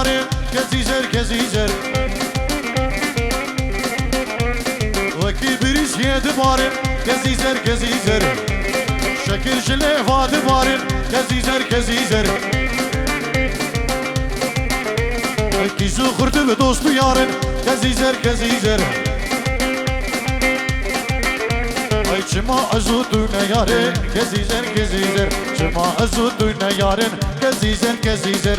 بارين كزيزر كزيزر وكي بريش يد بارين كزيزر كزيزر شكل جليفة بارين كزيزر كزيزر كيزو خرد بدوست يارن كزيزر كزيزر اي چما ازودو نيارن كزيزر كزيزر چما ازودو نيارن كزيزر كزيزر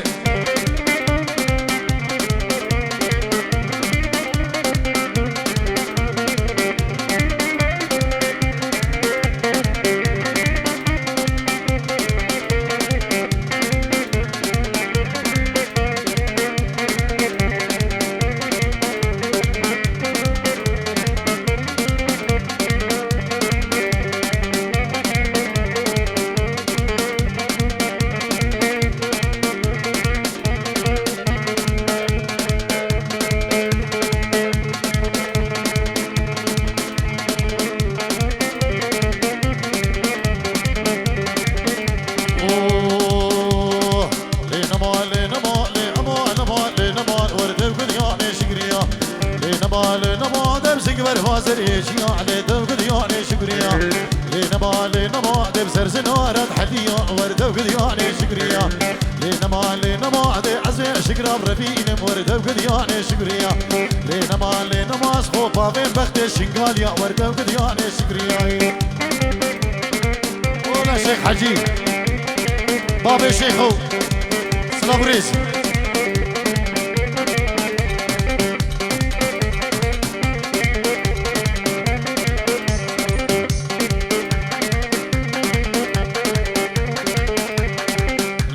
شنقاليا وردة وقدياني شكرياي ولا شيخ حجي بابا شيخو سلابريس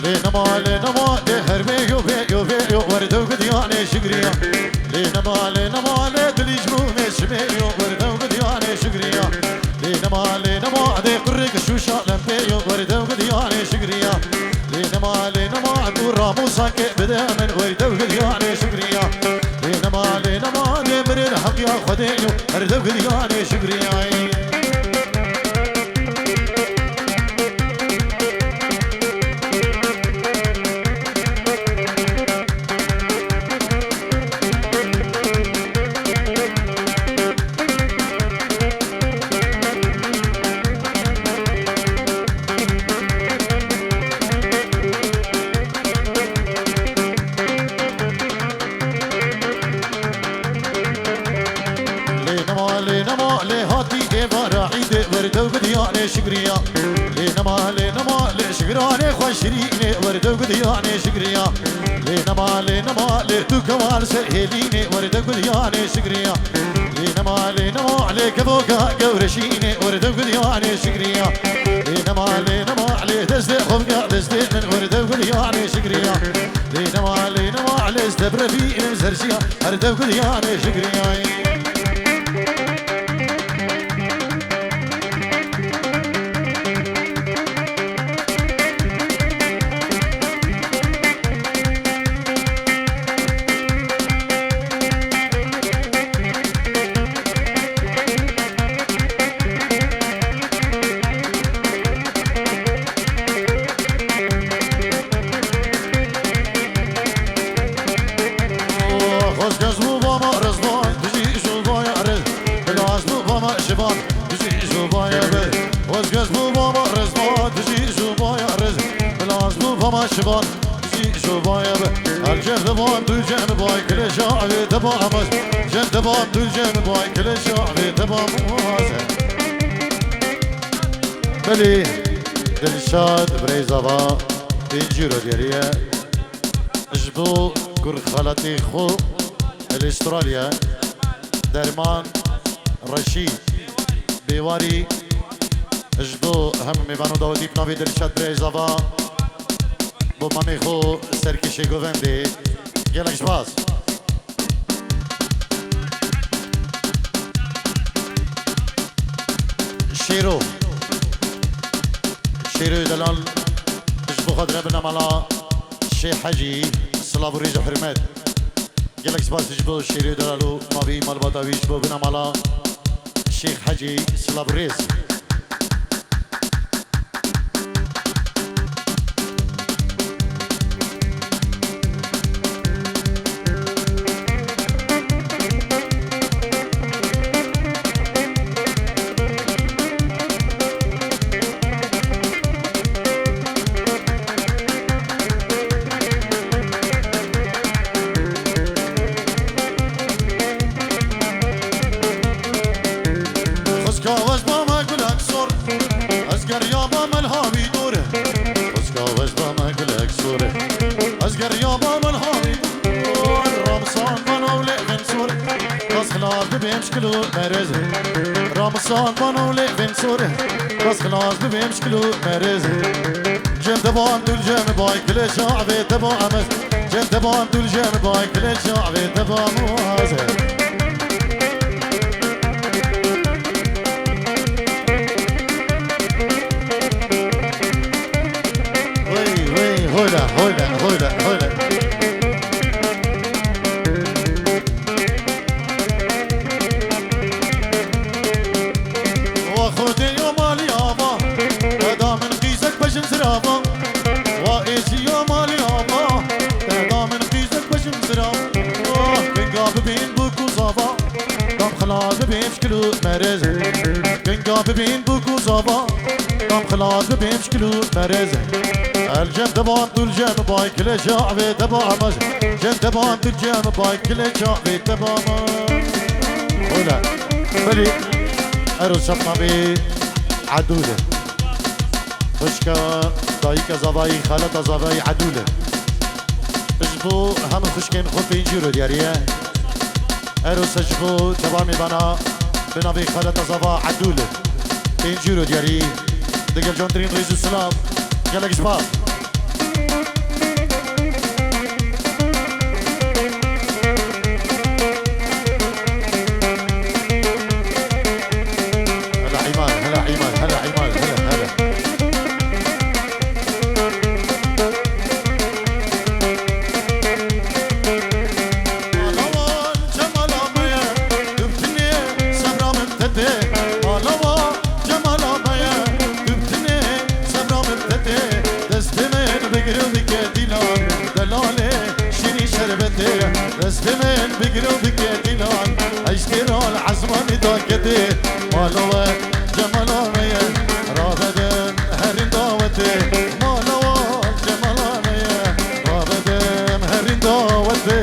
لينما هربي يوفي وردة وقدياني شكريا لينما دلي جمومي شميو وردة وقدياني شكريا لينما دي قرق شوشا لمبيو وردة وقدياني شكريا لينما دور راموسا كي بدا من وردة وقدياني شكريا لينما دي مرين حقيا خديو وردة وقدياني شكريا شكريا لينما لشكراني خوشريني وردة وقدياني شكريا لينما لتو كمال سهليني وردة وقدياني شكريا لينما عليك ذوقا قورشيني وردة وقدياني شكريا لينما عليه دزدي خفقا دزدي من وردة وقدياني شكريا لينما عليه استبر في مزرشيا وردة وقدياني شكريا شبان زي شبايا الجهد بان دو جن باي كل شعبي تبامس جهد بان دو جن باي كل شعبي تبامس بلي دلشاد بريزابا انجيرو ديريا اجبو كرد خالتي خو الاستراليا درمان رشيد بيواري اجبو هم میبانو داودی بناوی دلشاد بريزابا با مامی خو سرکشی گوونده گلک شباز شیرو دلال اجبو خدره بنامالا شیخ حجی صلاب و ریز و حرمت گلک شباز اجبو شیرو دلالو ماوی مالباداوی اجبو بنامالا شیخ حجی صلاب و ریز بمشكلو مرز رامسان بانو لفين سوره بس خلاص بمشكلو مرز جم دبان دول جم باي كل شعبي تبع امس جم دبان دول جم باي كل شعبي تبع موازه هولا هولا هولا هولا واخوتي يوم اليابا تدا من قيسك بشم سرابا وايشي يوم اليابا تدا من قيسك بشم سرابا كنقاب بين بوكو صابا قام خلاص بيمشكلو مرز كنقاب بين بوكو صابا قام خلاص بيمشكلو مرز الجن دبان دول جن باي كل شعبي تبع مز جن دبان دول جن باي كل شعبي تبع مز ولا بلي اروس شطنبي عدوله خشكا دايكا زباي خالتا زباي عدوله اجبو هم خشكين خود بينجيرو دياريه اروس اجبو تبامي بنا بنابي خالتا زبا عدوله بينجيرو دياري دقل جون درين رئيس السلام قالك شباب دستمن بقرو بكتلان اشترال عزمان داكتي مالوا جمالانيا رابدن هرين داوتي مالوا جمالانيا رابدن هرين داوتي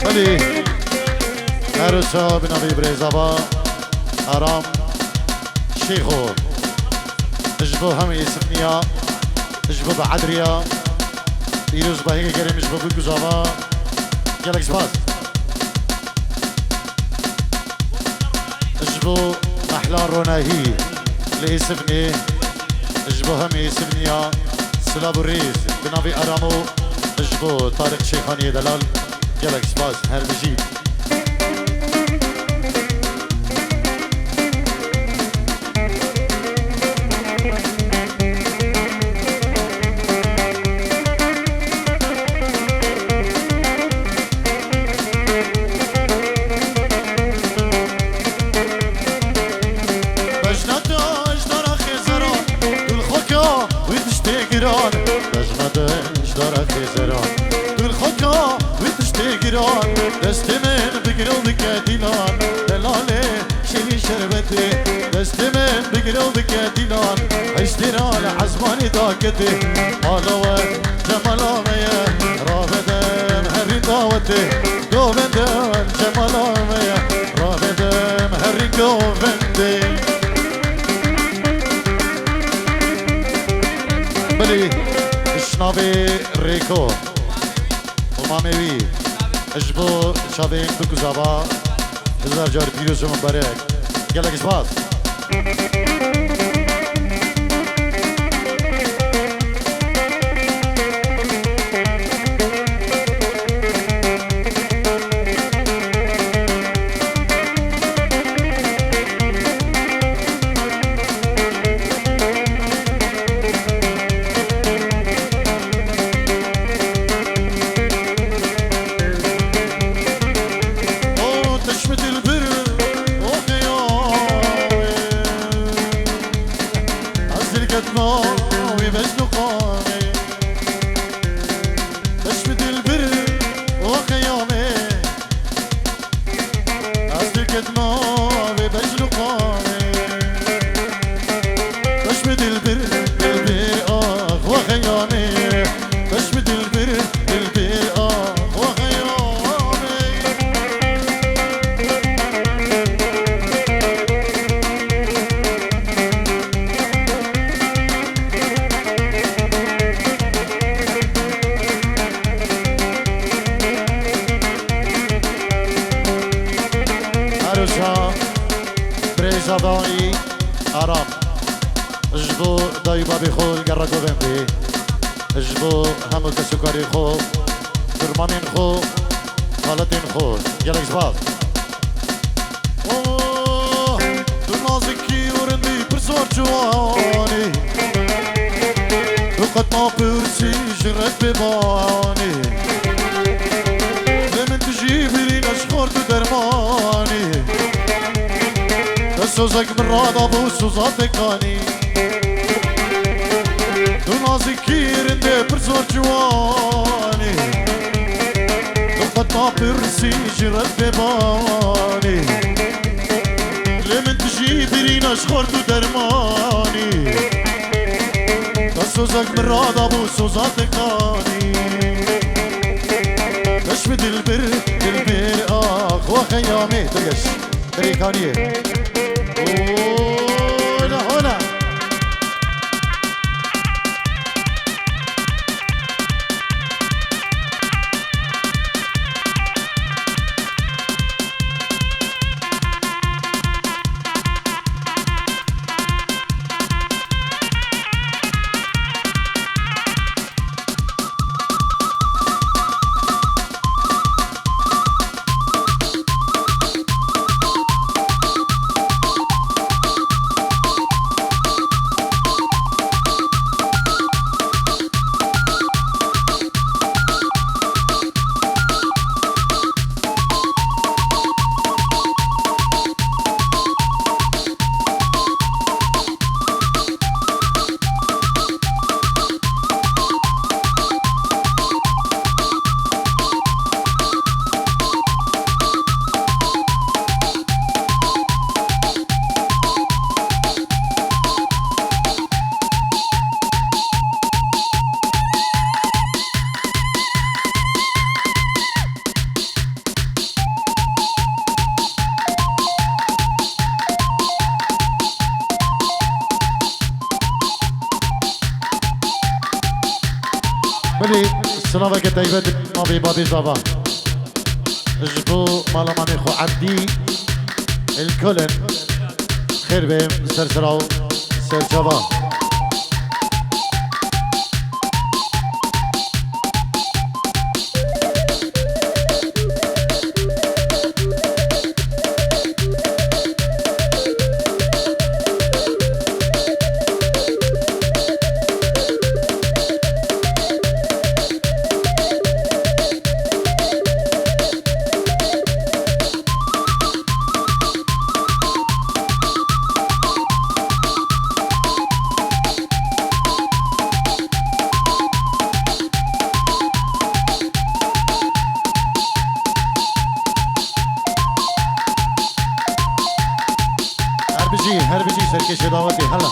بلي عروسا بنبي بريزابا ارام شيخو اجبو هم يسمنيا اجبو بعدريا دیروز با هیچ گرمیش با بود گذابا گلکس باز اجبو محلان روناهی لیسفنی اجبو هم يسفنيا سلاب الرئيس بنابي ارامو اجبو طارق شيخاني دلال گلکس باز هر بجی دستمن بگرو بکدیلان دلاله شلی شربتی دستمن بگرو بکدیلان اشترال عزمانی داکتی مالوه جمالامه رابدن هری داوتی گووندن جمالامه رابدن هری گووندی بلی اشنابی ریکو وماموی اجبو شادين بكو زابا هزار جار بيروز مبارك قالك اسباط اجبو دای بابی خول گرگو بندی اجبو همو کسکاری خو درمانین خو حالتین خو گلک زباد تو نازکی ورندی پرسوار جوانی تو قد ما برسی جرت ببانی لمن تجيبي لي نشخور درماني سوزك من راضة بوسوزاتك اني دو نازي كير اندي برزور جواني دو قد ما برسي جرت بباني لمن تجيبي لي نشخور درماني سوزك من راضة بوسوزاتك اني نشم دلبر آخ وخيامي تلقش تريكانية هنا هنا بلي سلامك طيبة مابي بابي زابا جبو مالا ماني خو عبدي الكلن خير بهم سرسراو سرجابا هر بيجي سركش دعوتي هلا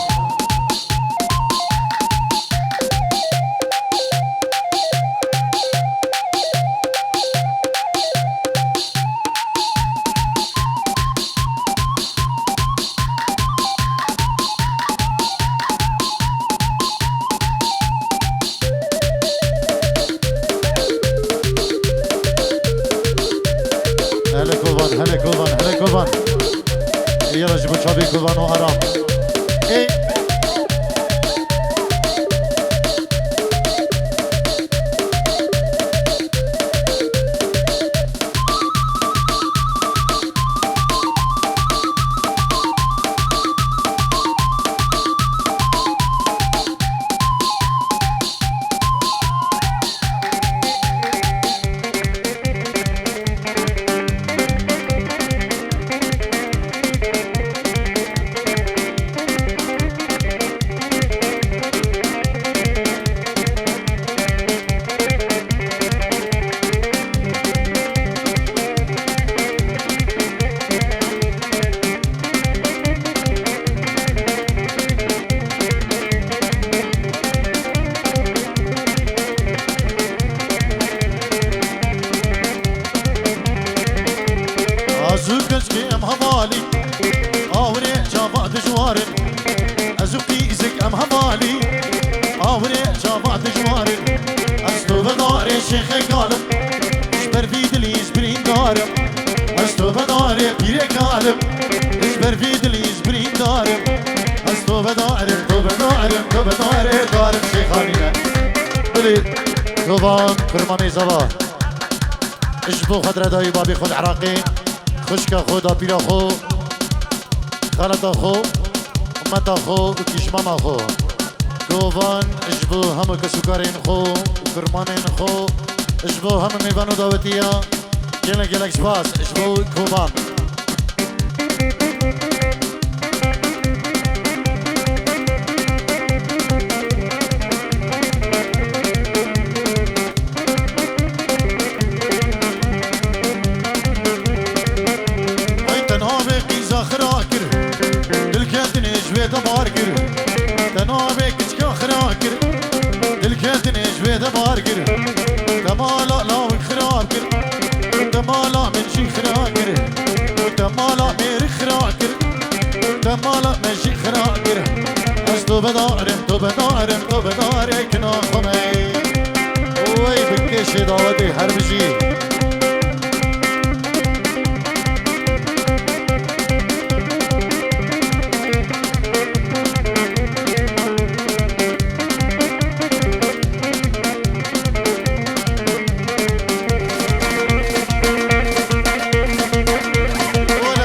هلا كوبان هلا كوبان هلا كوبان يلا جيبوا شابي كوبان وحرام ايه ازوكش ام هوالي اوري جافا دجوارن ازوكي ازك ام هوالي اوري جافا دجوارن استو بداري شيخ قالب اشبر في دلي ازبرين دارم استو بداري بيري قالب اشبر في دلي ازبرين دارم استو بداري بدارم تو بداره دارم شیخانیه بلی جوان کرمانی زبا اشبو خدر دایی بابی خود عراقی خشک خود پیرا خو خالت خو امت خو و کشمام خو جوان اشبو همه کسوکارین خو کرمانین خو اشبو همه میوانو داوتیا گلک گلک سپاس اشبو کوبان تو بدارم تو بداره کنا خمه وی بکش داوتی هر بجی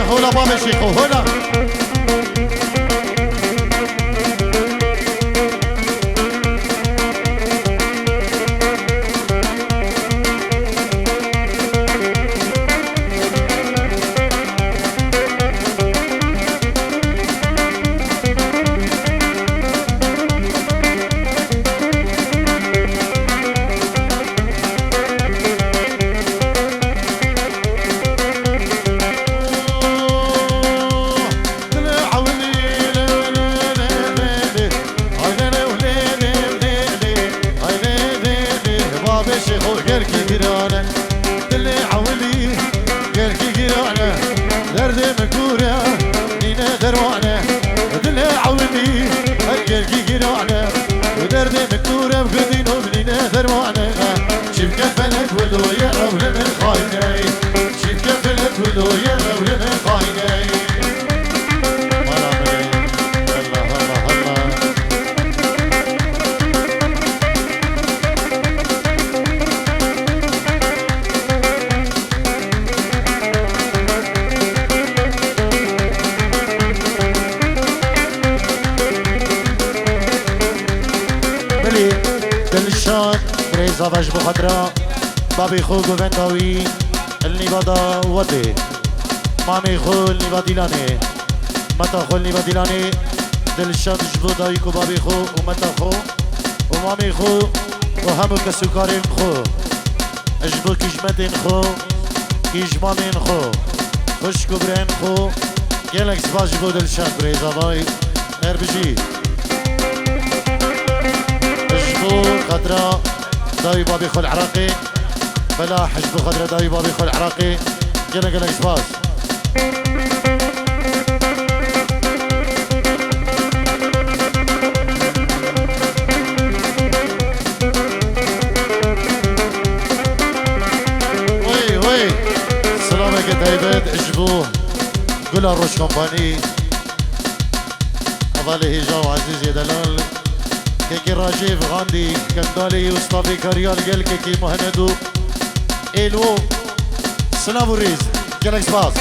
هولا بابا شيخو هولا زواج بخدرا بابي خو گونداوی النبادا وده مامي خو النبادیلانه متا خو النبادیلانه دلشاد جبو داوی کو بابي خو و متا خو و مامي خو و همو کسوکارین خو اجبو کشمتین خو کشمامین خو خوش کبرین خو گلک زواج بو دلشاد بری زوای اربجی اجبو خدرا داوي بابي خو العراقي بلا حجب خضرة داوي بابي خو العراقي جنا جنا سباس وي وي سلامك دايفيد اجبوه قول الروش كومباني أضالي هجاو عزيزي دلال كيكي راجيف غاندي كندالي وصطافي كاريال قال كيكي مهندو إلو سلام وريز جالك سباس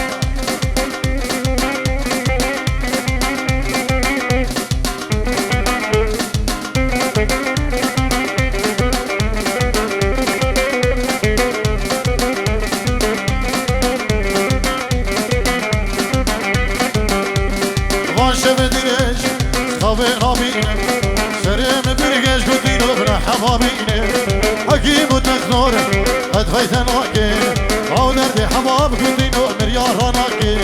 وانش بديش خافي رابي حبابيني حكيم وتخنور ادفيت ناكي او دردي حباب كنتينو مريار ناكي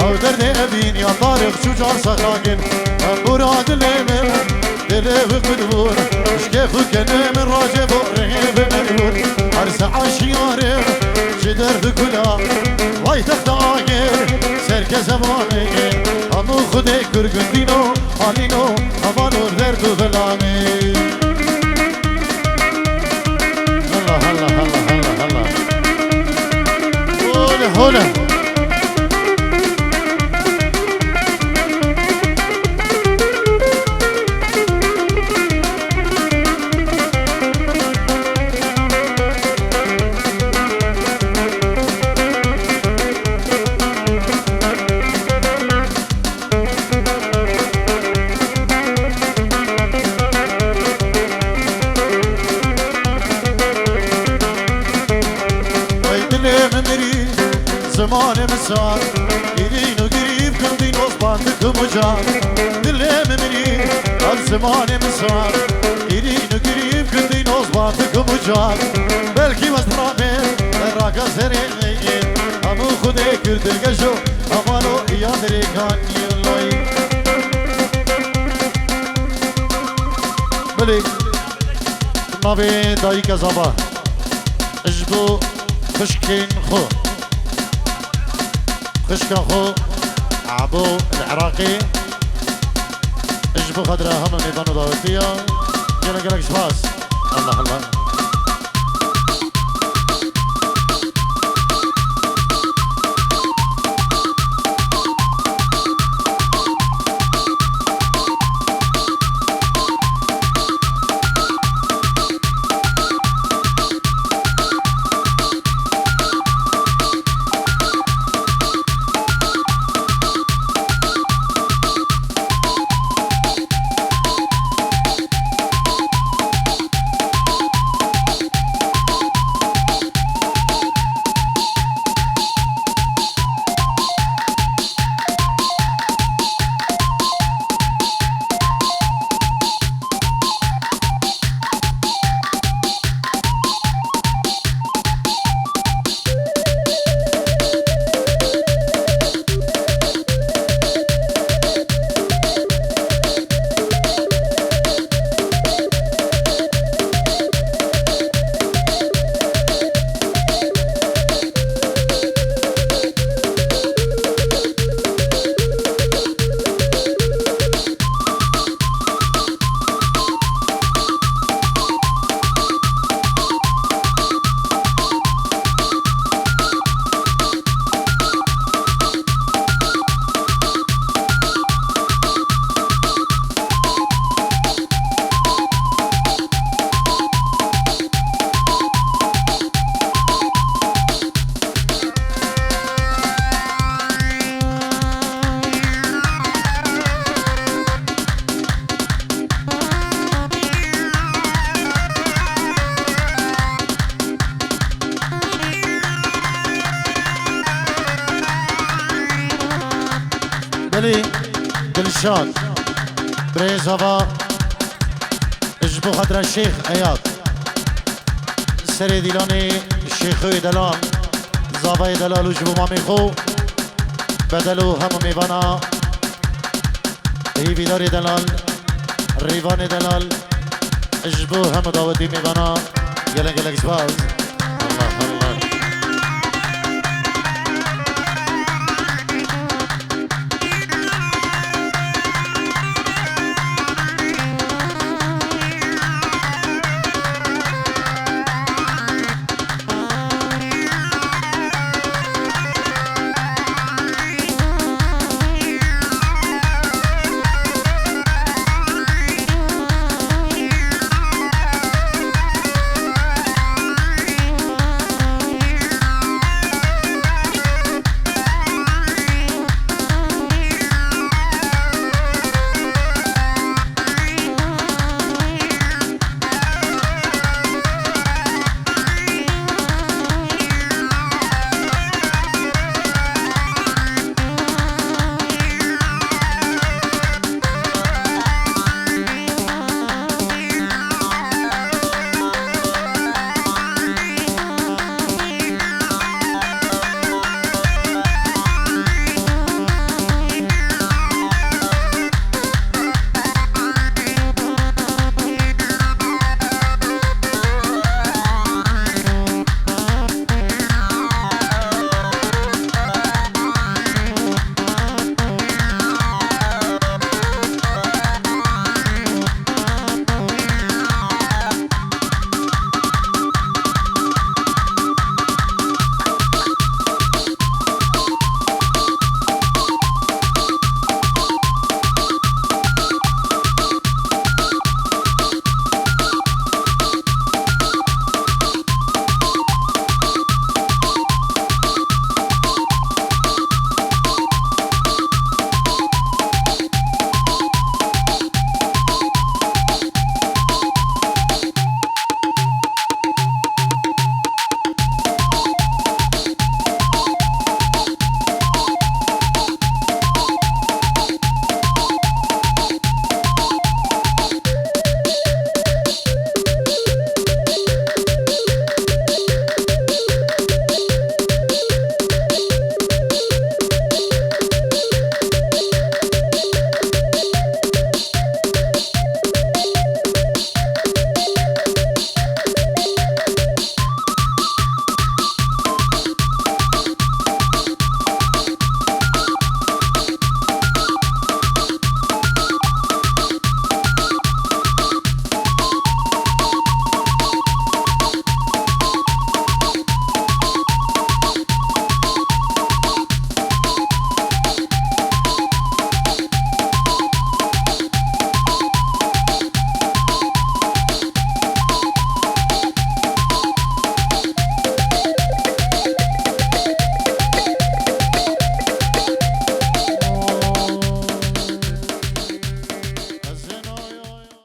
او دردي ابين يا طارق شجار سخاكن مراد الليمن دلي بقدور مش كيف كان من راجب ورهيب مقدور عرس عشياري شدر بكلا واي تختاكر سرك زماني امو خدي كرقندينو حالينو امانو دردو بلاني هلا هلا هلا هلا هلا هلا زمان مسار گیرین و گریب کردین از باندکم و جان دلم منی زمان مسار گیرین و گریب کردین از باندکم و جان بلکی وزرامه راکا سرین همو خوده کردن گشو همانو یاد ریکانی اللهی بلی ناوی دایی کذابا اجبو خشكين خو خشكا خو عبو العراقي اجبو خضرا هم ميدانو داوتيا قلق شفاس الله الله بلي دلشاد بريزافا اجبو خضر الشيخ اياد سري ديلاني الشيخ دلال زافا دلال اجبو مامي خو بدلو هم ميوانا هيفي داري دلال ريفاني دلال اجبو هم داودي ميوانا قلق سباز